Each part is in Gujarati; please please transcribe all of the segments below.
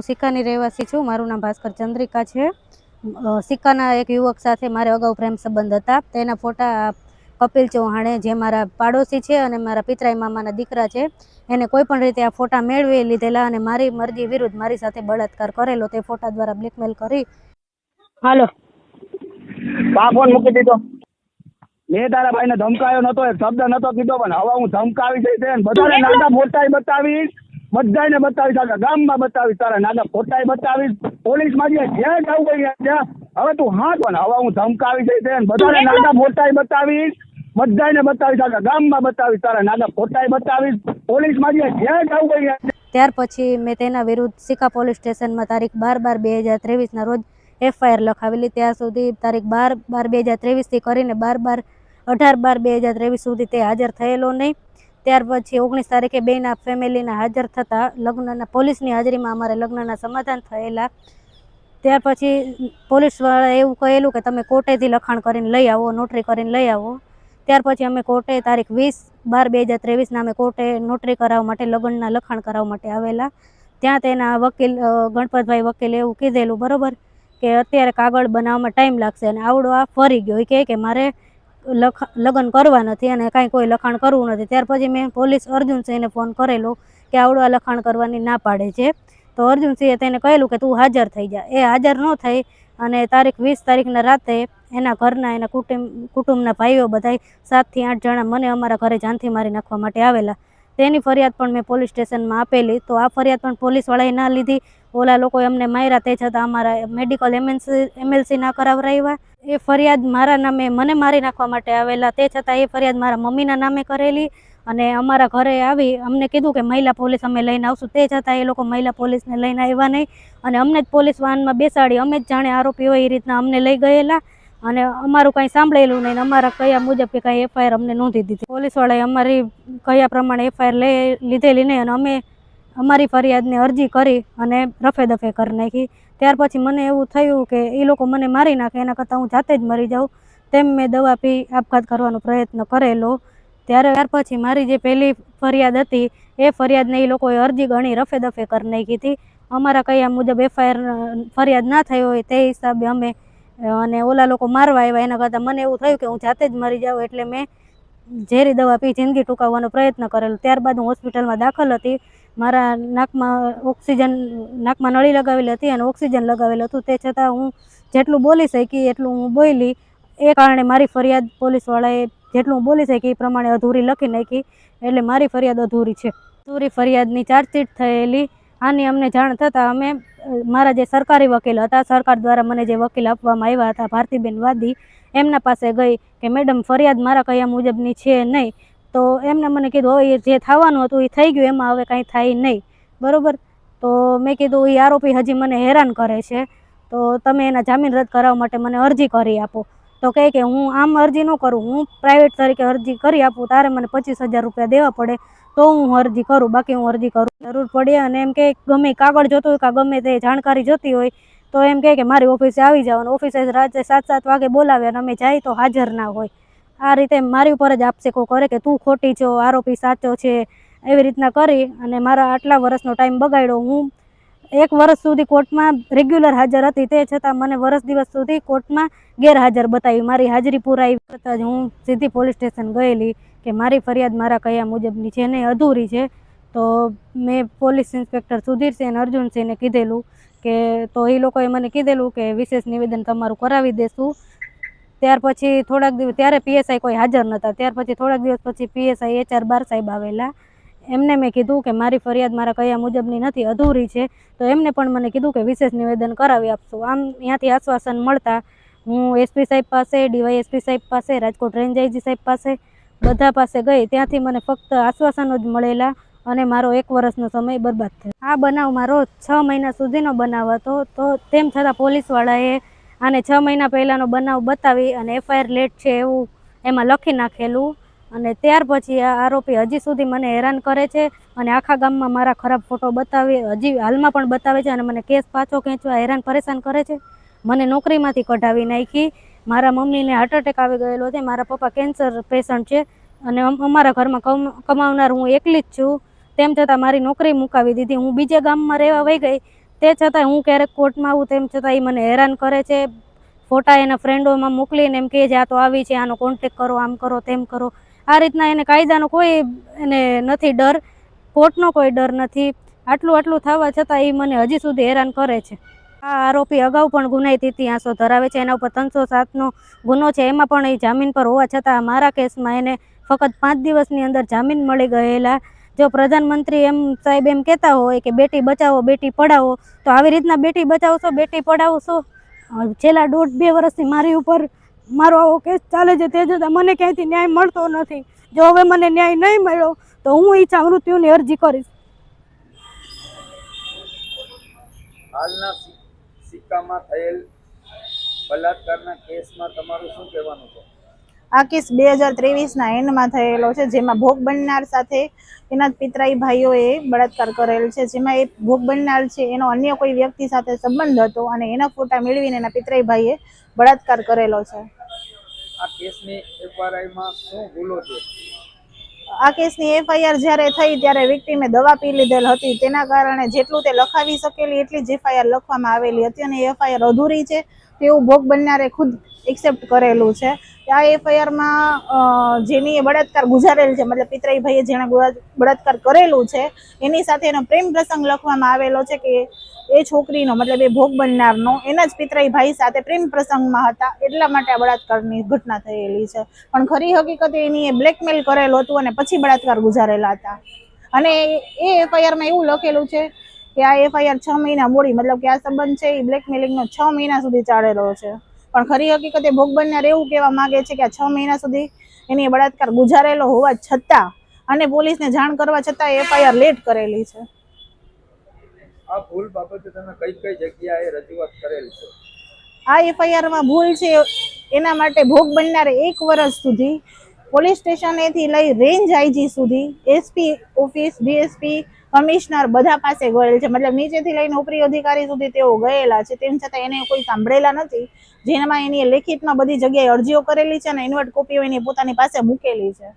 હું સિક્કાની રહેવાસી છું। મારું નામ ભાસ્કર ચંદ્રિકા છે। સિક્કાના એક યુવક સાથે મારે અગાઉ પ્રેમ સંબંધ હતા। તેના ફોટા કપિલ ચૌહાણે, જે મારા પાડોશી છે અને મારા પિતરાઈ મામાના દીકરા છે, એને કોઈ પણ રીતે આ ફોટા મેળવી લીધેલા અને મારી મરજી વિરુદ્ધ મારી સાથે બળાત્કાર કરેલો। તે ફોટા દ્વારા બ્લેકમેલ કરી। હાલો, ફોન મૂકી દીધો। મેં તારા ભાઈને ધમકાયો નતો, એક શબ્દ નતો કીધો, પણ હવે હું ધમકાવી જઈશ ને બધાને નાના ફોટાય બતાવીશ, બધાને બતાવીશ, આખા ગામમાં બતાવીશ, તારા નાના ફોટાય બતાવીશ, પોલીસમાં જ્યાં જવું હોય ત્યાં। હવે તું હા, પણ હવે હું ધમકાવી જઈશ ને બધાને નાના ફોટાય બતાવીશ, બધાને બતાવીશ, આખા ગામમાં બતાવીશ, તારા નાના ફોટાય બતાવીશ, પોલીસમાં જ્યાં જવું હોય। ત્યાર પછી મેં તેના વિરુદ્ધ સિક્કા પોલીસ સ્ટેશનમાં તારીખ 12/12/2023ના રોજ FIR લખાવેલી। ત્યાં સુધી તારીખ 12/12/2023થી કરીને 18/12/2023 સુધી તે હાજર થયેલો નહીં। ત્યાર પછી 19 તારીખે બેના ફેમિલીના હાજર થતા લગ્નના પોલીસની હાજરીમાં અમારે લગ્નના સમાધાન થયેલા। ત્યાર પછી પોલીસવાળાએ એવું કહેલું કે તમે કોર્ટેથી લખાણ કરીને લઈ આવો, નોટરી કરીને લઈ આવો। ત્યાર પછી અમે કોર્ટે તારીખ 20/12/2023ના અમે કોર્ટે નોટરી કરાવવા માટે, લગ્નના લખાણ કરાવવા માટે આવેલા। ત્યાં તેના વકીલ ગણપતભાઈ વકીલે એવું કીધેલું, બરોબર, કે અત્યારે કાગળ બનાવવામાં ટાઈમ લાગશે અને આવડો આ ફરી ગયો કે મારે લગ્ન કરવા નથી અને કાંઈ કોઈ લખાણ કરવું નથી। ત્યાર પછી મેં પોલીસ અર્જુનસિંહને ફોન કરેલો કે આવડો આ લખાણ કરવાની ના પાડે છે। તો અર્જુનસિંહે તેને કહેલું કે તું હાજર થઈ જા। એ હાજર ન થઈ અને તારીખ 20 તારીખના રાતે એના ઘરના, એના કુટુંબના ભાઈઓ બધા 7 થી 8 જણા મને અમારા ઘરે જાનથી મારી નાખવા માટે આવેલા। તેની ફરિયાદ પણ મેં પોલીસ સ્ટેશનમાં આપેલી। તો આ ફરિયાદ પણ પોલીસવાળાએ ના લીધી। ઓલા લોકોએ અમને માર્યા, તે છતાં અમારા મેડિકલ MLC ના કરાવરાવ્યા। એ ફરિયાદ મારા નામે, મને મારી નાખવા માટે આવેલા, તે છતાં એ ફરિયાદ મારા મમ્મીના નામે કરેલી અને અમારા ઘરે આવી અમને કીધું કે મહિલા પોલીસ અમે લઈને આવશું, તે છતાં એ લોકો મહિલા પોલીસને લઈને આવ્યા નહીં અને અમને જ પોલીસ વાહનમાં બેસાડી, અમે જ જાણે આરોપી હોય એ રીતના અમને લઈ ગયેલા અને અમારું કાંઈ સાંભળેલું નહીં, અમારા કયા મુજબ કે કાંઈ FIR અમને નોંધી દીધી। પોલીસવાળાએ અમારી કયા પ્રમાણે FIR લીધેલી નહીં અને અમે અમારી ફરિયાદને અરજી કરી અને રફે દફે કરી નાખી। ત્યાર પછી મને એવું થયું કે એ લોકો મને મારી નાખે એના કરતાં હું જાતે જ મરી જાઉં, તેમ મેં દવા પી આપઘાત કરવાનો પ્રયત્ન કરેલો। ત્યાર પછી મારી જે પહેલી ફરિયાદ હતી એ ફરિયાદને એ લોકોએ અરજી ગણી રફે દફે કરી નાખી હતી। અમારા કયા મુજબ FIR ફરિયાદ ના થઈ હોય તે હિસાબે અમે અને ઓલા લોકો મારવા આવ્યા, એના કરતાં મને એવું થયું કે હું જાતે જ મરી જાઉં, એટલે મેં ઝેરી દવા પી જિંદગી ટૂંકાવવાનો પ્રયત્ન કરેલો। ત્યારબાદ હું હોસ્પિટલમાં દાખલ હતી। મારા નાકમાં નળી લગાવેલી હતી અને ઓક્સિજન લગાવેલું હતું, તે છતાં હું જેટલું બોલી શકી એટલું હું બોલી। એ કારણે મારી ફરિયાદ પોલીસવાળાએ જેટલું હું બોલી શકી એ પ્રમાણે અધૂરી લખી નાખી, એટલે મારી ફરિયાદ અધૂરી છે। અધૂરી ફરિયાદની ચાર્જશીટ થયેલી। આની અમને જાણ થતાં અમે મારા જે સરકારી વકીલ હતા, સરકાર દ્વારા મને જે વકીલ આપવામાં આવ્યા હતા, ભારતીબેન વાદી, એમના પાસે ગઈ કે મેડમ ફરિયાદ મારા કયા મુજબની છે નહીં। તો એમને મને કીધું હવે જે થવાનું હતું એ થઈ ગયું, એમાં હવે કાંઈ થાય નહીં, બરાબર। તો મેં કીધું એ આરોપી હજી મને હેરાન કરે છે, તો તમે એના જામીન રદ કરાવવા માટે મને અરજી કરી આપો। તો કહે કે હું આમ અરજી ન કરું, હું પ્રાઇવેટ તરીકે અરજી કરી આપું, તારે મને 25,000 રૂપિયા દેવા પડે તો હું અરજી કરું, બાકી હું અરજી કરું જરૂર પડે। અને એમ કે ગમે કાગળ જોતું હોય કે ગમે તે જાણકારી જોતી હોય તો એમ કે મારી ઓફિસે આવી જાવ, અને ઓફિસે રાત્રે 7 વાગે બોલાવે અને અમે જાય તો હાજર ના હોય। આ રીતે મારી ઉપર જ આક્ષેપો કરે કે તું ખોટી છો, આરોપી સાચો છે, એવી રીતના કરી અને મારા આટલા વર્ષનો ટાઈમ બગાડ્યો। હું 1 વર્ષ સુધી કોર્ટમાં રેગ્યુલર હાજર હતી, તે છતાં મને વર્ષ દિવસ સુધી કોર્ટમાં ગેરહાજર બતાવી। મારી હાજરી પુરાવી કરતાં જ હું સીધી પોલીસ સ્ટેશન ગયેલી કે મારી ફરિયાદ મારા કયા મુજબની છે ને અધૂરી છે। તો મેં પોલીસ ઇન્સ્પેક્ટર સુધીરસિંહ અને અર્જુનસિંહને કીધેલું કે, તો એ લોકોએ મને કીધેલું કે વિશેષ નિવેદન તમારું કરાવી દેશું। ત્યાર પછી થોડાક દિવસ, ત્યારે PSI કોઈ હાજર નહોતા, ત્યાર પછી થોડાક દિવસ પછી PSI HR બાર સાહેબ આવેલા। એમને મેં કીધું કે મારી ફરિયાદ મારા કયા મુજબની નથી, અધૂરી છે, તો એમને પણ મને કીધું કે વિશેષ નિવેદન કરાવી આપશું। આમ ત્યાંથી આશ્વાસન મળતા હું SP સાહેબ પાસે, DYSP સાહેબ પાસે, રાજકોટ રેન્જ IG સાહેબ પાસે, બધા પાસે ગઈ। ત્યાંથી મને ફક્ત આશ્વાસનો જ મળેલા અને મારો 1 વર્ષનો સમય બરબાદ થયો। આ બનાવ મારો 6 મહિના સુધીનો બનાવ હતો, તો તેમ છતાં પોલીસવાળાએ આને 6 મહિના પહેલાંનો બનાવ બતાવી અને FIR લેટ છે એવું એમાં લખી નાખેલું। અને ત્યાર પછી આ આરોપી હજી સુધી મને હેરાન કરે છે અને આખા ગામમાં મારા ખરાબ ફોટો બતાવી, હજી હાલમાં પણ બતાવે છે અને મને કેસ પાછો ખેંચવા હેરાન પરેશાન કરે છે। મને નોકરીમાંથી કઢાવી નાખી। મારા મમ્મીને હાર્ટ એટેક આવી ગયેલો છે, મારા પપ્પા કેન્સર પેશન્ટ છે અને અમારા ઘરમાં કમાવનાર હું એકલી જ છું, તેમ છતાં મારી નોકરી મુકાવી દીધી। હું બીજે ગામમાં રહેવા વહી ગઈ તે છતાંય હું ક્યારેક કોર્ટમાં આવું તેમ છતાં એ મને હેરાન કરે છે. ફોટા એના ફ્રેન્ડોમાં મોકલીને એમ કહે છે આ તો આવી છે, આનો કોન્ટેક કરો, આમ કરો, તેમ કરો. આ રીતના એને કાયદાનો કોઈ એને નથી ડર, કોર્ટનો કોઈ ડર નથી. આટલું થવા છતાં એ મને હજી સુધી હેરાન કરે છે. આ આરોપી અગાઉ પણ ગુનાહિત ઇતિહાસો ધરાવે છે. એના ઉપર 307નો ગુનો છે. એમાં પણ એ જામીન પર હોવા છતાં મારા કેસમાં એને ફક્ત 5 દિવસની અંદર જામીન મળી ગયેલા. જો પ્રધાનમંત્રી સાહેબ એમ કહેતા હોય કે બેટી બચાવો બેટી પઢાવો, તો આવી રીતના બેટી બચાવશો બેટી પઢાવશો? છેલ્લા 1.5-2 વર્ષથી મારી ઉપર મારો આવો કેસ ચાલે છે, તે છતાં મને ક્યાંયથી ન્યાય મળતો નથી. જો હવે મને ન્યાય નહીં મળ્યો તો હું ઈચ્છા મૃત્યુની અરજી કરીશ. હાલના સિક્કામાં થયેલ બલાત્કારના કેસમાં તમારું શું કહેવાનું છે? આ કેસ 2023ના એન્ડમાં થયેલો છે, જેમાં ભોગ બનનાર સાથે એના જ પિતરાઈ ભાઈઓએ બળાત્કાર કરેલ છે. જેમાં એ ભોગ બનનાર છે એનો અન્ય કોઈ વ્યક્તિ સાથે સંબંધ હતો અને એના ફોટા મેળવીને એના પિતરાઈ ભાઈએ બળાત્કાર કરેલો છે. આ કેસની એફઆરઆઈમાં શું ભૂલો છે? આ કેસની એફઆઈઆર જ્યારે થઈ ત્યારે વિક્ટીમે દવા પી લીધેલ હતી, તેના કારણે જેટલું તે લખાવી શકેલી એટલી જ એફઆઈઆર લખવામાં આવેલી હતી અને એફઆઈઆર અધૂરી છે તેવું ભોગ બનનારે ખુદ એક્સેપ્ટ કરેલું છે. આ એફઆઈઆરમાં જેની એ બળાત્કાર ગુજારેલ છે, મતલબ પિતરાઈ ભાઈએ જેણે બળાત્કાર કરેલું છે એની સાથે એનો પ્રેમ પ્રસંગ લખવામાં આવેલો છે કે એ છોકરીનો મતલબ એ ભોગ બનનારનો એના જ પિતરાઈ ભાઈ સાથે પ્રેમ પ્રસંગમાં હતા, એટલા માટે આ બળાત્કારની ઘટના થયેલી છે. પણ ખરી હકીકતે એની એ બ્લેકમેલ કરેલું હતું અને પછી બળાત્કાર ગુજારેલા હતા. અને એ એફઆઈઆરમાં એવું લખેલું છે કે આ એફઆઈઆર 6 મહિના મોડી, મતલબ કે આ સંબંધ છે એ બ્લેકમેલિંગનો 6 મહિના સુધી ચાલેલો છે. પણ ખરી હકીકતે ભોગ બનનાર એવું કહેવા માંગે છે કે આ 6 મહિના સુધી એની બળાત્કાર ગુજારેલો હોવા છતાં અને પોલીસને જાણ કરવા છતાં એફઆઈઆર લેટ કરેલી છે. આ ભૂલ બાબતે તમે કઈ જગ્યાએ રજૂઆત કરેલ છે? આ એફઆઈઆરમાં ભૂલ છે એના માટે ભોગ બનનારે 1 વર્ષ સુધી પોલીસ સ્ટેશનેથી લઈ રેન્જ આઈજી સુધી, એસપી ઓફિસ, ડીએસપી, કમિશનર બધા પાસે ગયેલ છે. મતલબ નીચેથી લઈને ઉપરી અધિકારી સુધી તેઓ ગયેલા છે, તેમ છતાં એને કોઈ સાંભળેલા નથી. જેમાં એની લેખિતમાં બધી જગ્યાએ અરજીઓ કરેલી છે અને ઇન્વર્ટ કોપીઓ એની પોતાની પાસે મૂકેલી છે,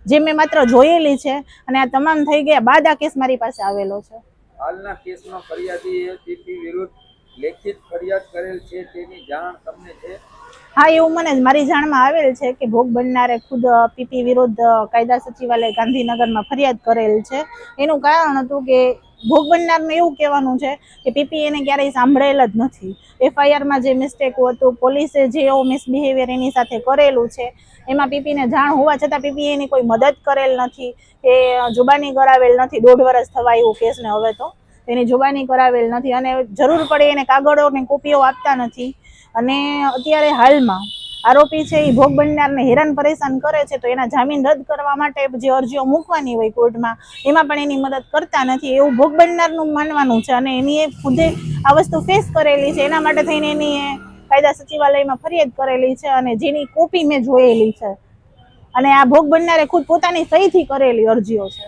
જે મેં માત્ર જોયેલી છે. અને આ તમામ થઈ ગયા બાદ આ કેસ મારી પાસે આવેલો છે. હાલના કેસમાં ફરિયાદીએ પીપી વિરુદ્ધ લેખિત ફરિયાદ કરેલ છે, તેની જાણ તમને છે? હા, એવું મને મારી જાણમાં આવેલ છે કે ભોગ બનનારે ખુદ પીપી વિરુદ્ધ કાયદા સચિવાલય ગાંધીનગરમાં ફરિયાદ કરેલ છે. એનું કારણ હતું કે ભોગ બનનારનું એવું કહેવાનું છે કે પીપી એને ક્યારેય સાંભળેલ જ નથી. એફઆઈઆરમાં જે મિસ્ટેક હતું, પોલીસે જે મિસબિહેવિયર એની સાથે કરેલું છે એમાં પીપીને જાણ હોવા છતાં પીપી એની કોઈ મદદ કરેલ નથી, એ જુબાની કરાવેલ નથી. 1.5 વર્ષ થવા આવ્યું કેસને, હવે તો એની જુબાની કરાવેલ નથી અને જરૂર પડે એને કાગળોને કોપીઓ આપતા નથી. અને અત્યારે હાલમાં આરોપી છે એ ભોગ બનનારને હેરાન પરેશાન કરે છે, તો એના જામીન રદ કરવા માટે જે અરજીઓ મૂકવાની હોય કોર્ટમાં એમાં પણ એની મદદ કરતા નથી, એવું ભોગ બનનારનું માનવાનું છે. અને એની એ ખુદે આ વસ્તુ ફેસ કરેલી છે, એના માટે થઈને એની કાયદા સચિવાલયમાં ફરિયાદ કરેલી છે અને જેની કોપી મેં જોયેલી છે. અને આ ભોગ બનનારે ખુદ પોતાની સહીથી કરેલી અરજીઓ છે.